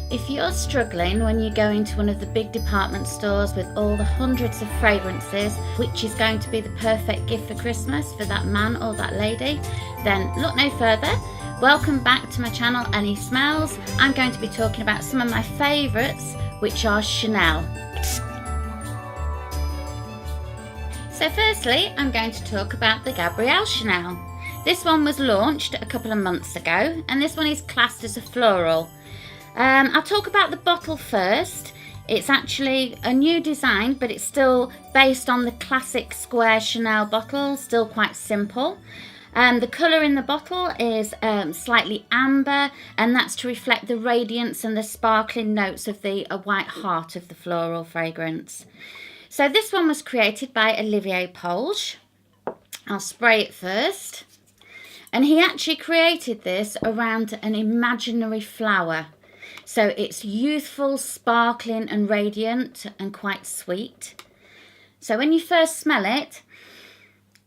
If you're struggling when you go into one of the big department stores with all the hundreds of fragrances, which is going to be the perfect gift for Christmas for that man or that lady, then look no further. Welcome back to my channel, Ellie Smells. I'm going to be talking about some of my favourites, which are Chanel. So firstly, I'm going to talk about the Gabrielle Chanel. This one was launched a couple of months ago, and this one is classed as a floral. I'll talk about the bottle first. It's actually a new design, but it's still based on the classic square Chanel bottle, still quite simple. The colour in the bottle is slightly amber, and that's to reflect the radiance and the sparkling notes of the white heart of the floral fragrance. So this one was created by Olivier Polge. I'll spray it first. And he actually created this around an imaginary flower. So it's youthful, sparkling and radiant and quite sweet. So when you first smell it,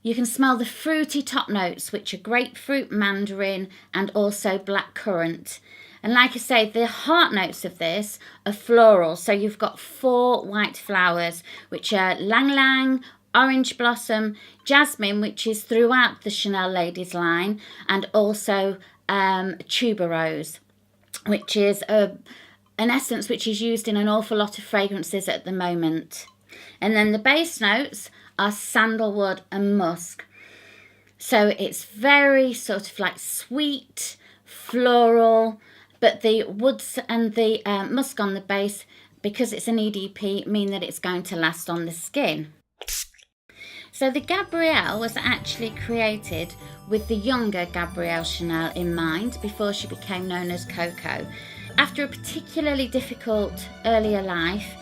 you can smell the fruity top notes, which are grapefruit, mandarin and also blackcurrant. And like I say, the heart notes of this are floral. So you've got 4 white flowers, which are ylang ylang, orange blossom, jasmine, which is throughout the Chanel ladies line, and also tuberose, which is an essence which is used in an awful lot of fragrances at the moment. And then the base notes are sandalwood and musk. So it's very sort of like sweet, floral, but the woods and the musk on the base, because it's an EDP, mean that it's going to last on the skin. So the Gabrielle was actually created with the younger Gabrielle Chanel in mind before she became known as Coco. After a particularly difficult earlier life,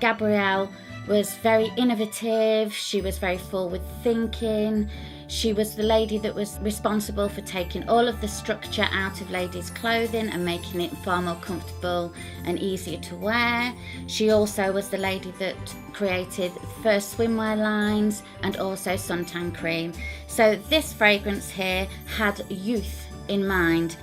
Gabrielle was very innovative, she was very forward thinking, she was the lady that was responsible for taking all of the structure out of ladies' clothing and making it far more comfortable and easier to wear. She also was the lady that created the first swimwear lines and also suntan cream. So this fragrance here had youth in mind.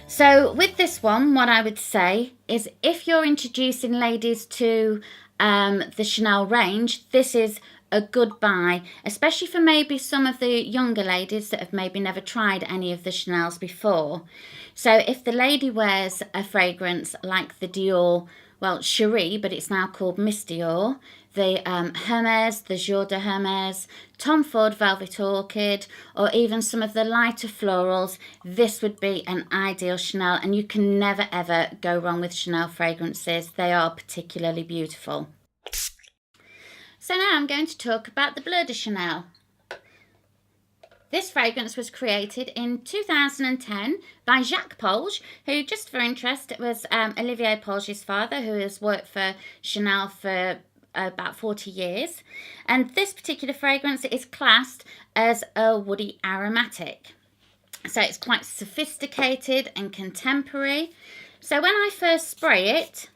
So with this one, what I would say is if you're introducing ladies to the Chanel range, this is a good buy, especially for maybe some of the younger ladies that have maybe never tried any of the Chanels before. So if the lady wears a fragrance like the Dior, well, Cherie, but it's now called Miss Dior, the Hermes, the Jour de Hermes, Tom Ford Velvet Orchid, or even some of the lighter florals, this would be an ideal Chanel, and you can never ever go wrong with Chanel fragrances. They are particularly beautiful. So now I'm going to talk about the Bleu de Chanel. This fragrance was created in 2010 by Jacques Polge, who, just for interest, was Olivier Polge's father, who has worked for Chanel for about 40 years. And this particular fragrance is classed as a woody aromatic. So it's quite sophisticated and contemporary. So when I first spray it,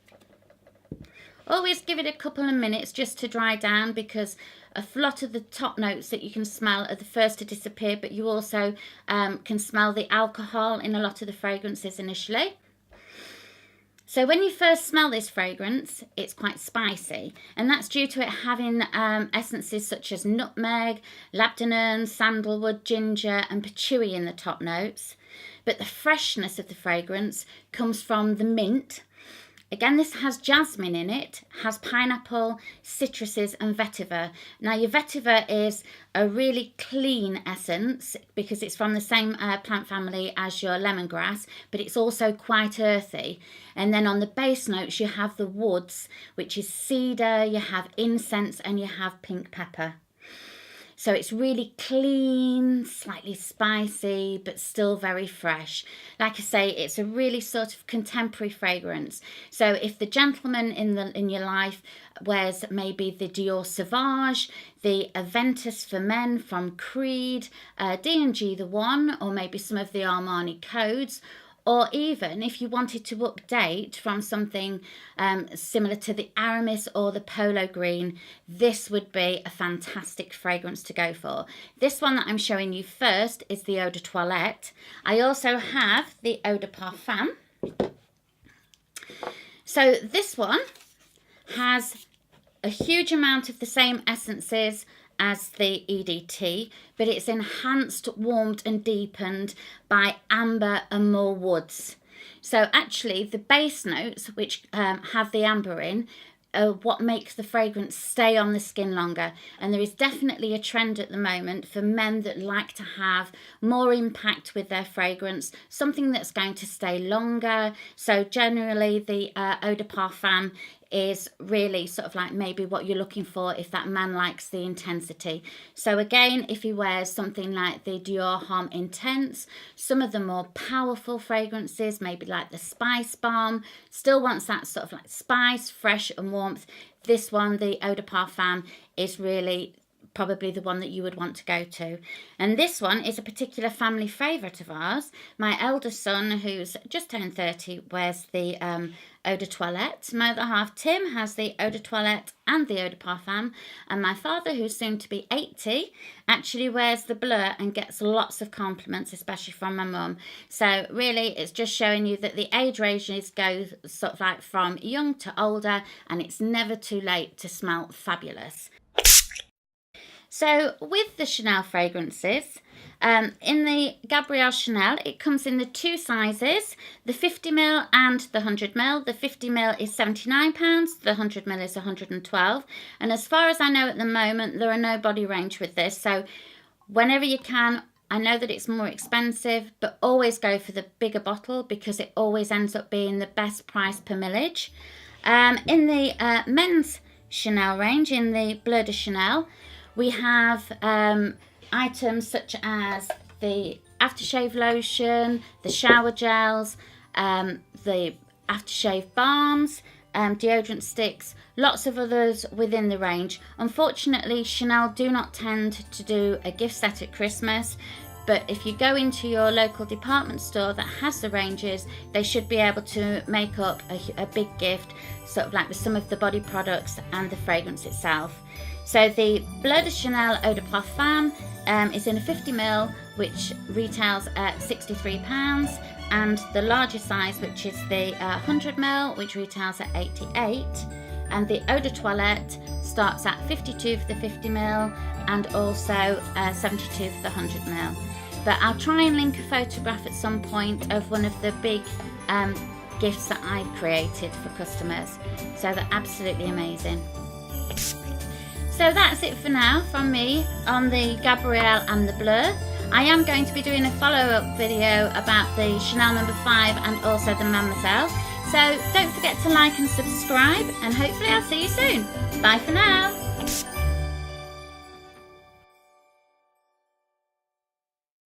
always give it a couple of minutes just to dry down, because a lot of the top notes that you can smell are the first to disappear, but you also can smell the alcohol in a lot of the fragrances initially. So when you first smell this fragrance, it's quite spicy, and that's due to it having essences such as nutmeg, labdanum, sandalwood, ginger and patchouli in the top notes. But the freshness of the fragrance comes from the mint. Again, this has jasmine in it, has pineapple, citruses and vetiver. Now your vetiver is a really clean essence because it's from the same plant family as your lemongrass, but it's also quite earthy. And then on the base notes you have the woods, which is cedar, you have incense and you have pink pepper. So it's really clean, slightly spicy, but still very fresh. Like I say, it's a really sort of contemporary fragrance. So if the gentleman in your life wears maybe the Dior Sauvage, the Aventus for men from Creed, D&G The One, or maybe some of the Armani codes, or even if you wanted to update from something similar to the Aramis or the Polo Green, this would be a fantastic fragrance to go for. This one that I'm showing you first is the Eau de Toilette. I also have the Eau de Parfum. So this one has a huge amount of the same essences as the EDT, but it's enhanced, warmed and deepened by amber and more woods. So actually the base notes, which have the amber in, what makes the fragrance stay on the skin longer. And there is definitely a trend at the moment for men that like to have more impact with their fragrance, something that's going to stay longer. So generally the eau de parfum is really sort of like maybe what you're looking for if that man likes the intensity. So again, if he wears something like the Dior Homme Intense, some of the more powerful fragrances, maybe like the Spice Bomb, still wants that sort of like spice, fresh and warmth. This one, the eau de parfum, is really probably the one that you would want to go to. And this one is a particular family favourite of ours. My eldest son, who's just turned 30, wears the eau de toilette. My other half, Tim, has the eau de toilette and the eau de parfum. And my father, who's soon to be 80, actually wears the Bleu and gets lots of compliments, especially from my mum. So really, it's just showing you that the age ranges go sort of like from young to older, and it's never too late to smell fabulous. So with the Chanel fragrances, in the Gabrielle Chanel, it comes in the two sizes, the 50ml and the 100ml. The 50ml is £79, the 100ml is £112. And as far as I know at the moment, there are no body range with this. So whenever you can, I know that it's more expensive, but always go for the bigger bottle because it always ends up being the best price per millage. In the men's Chanel range, in the Bleu de Chanel, we have items such as the aftershave lotion, the shower gels, the aftershave balms, deodorant sticks, lots of others within the range. Unfortunately, Chanel do not tend to do a gift set at Christmas, but if you go into your local department store that has the ranges, they should be able to make up a big gift, sort of like with some of the body products and the fragrance itself. So the Bleu de Chanel Eau de Parfum is in a 50ml, which retails at £63, and the larger size, which is the 100ml, which retails at £88. And the Eau de Toilette starts at £52 for the 50ml and also £72 for the 100ml. But I'll try and link a photograph at some point of one of the big gifts that I've created for customers. So they're absolutely amazing. So that's it for now from me on the Gabrielle and the Bleu. I am going to be doing a follow-up video about the Chanel No. 5 and also the Mademoiselle. So don't forget to like and subscribe, and hopefully I'll see you soon. Bye for now.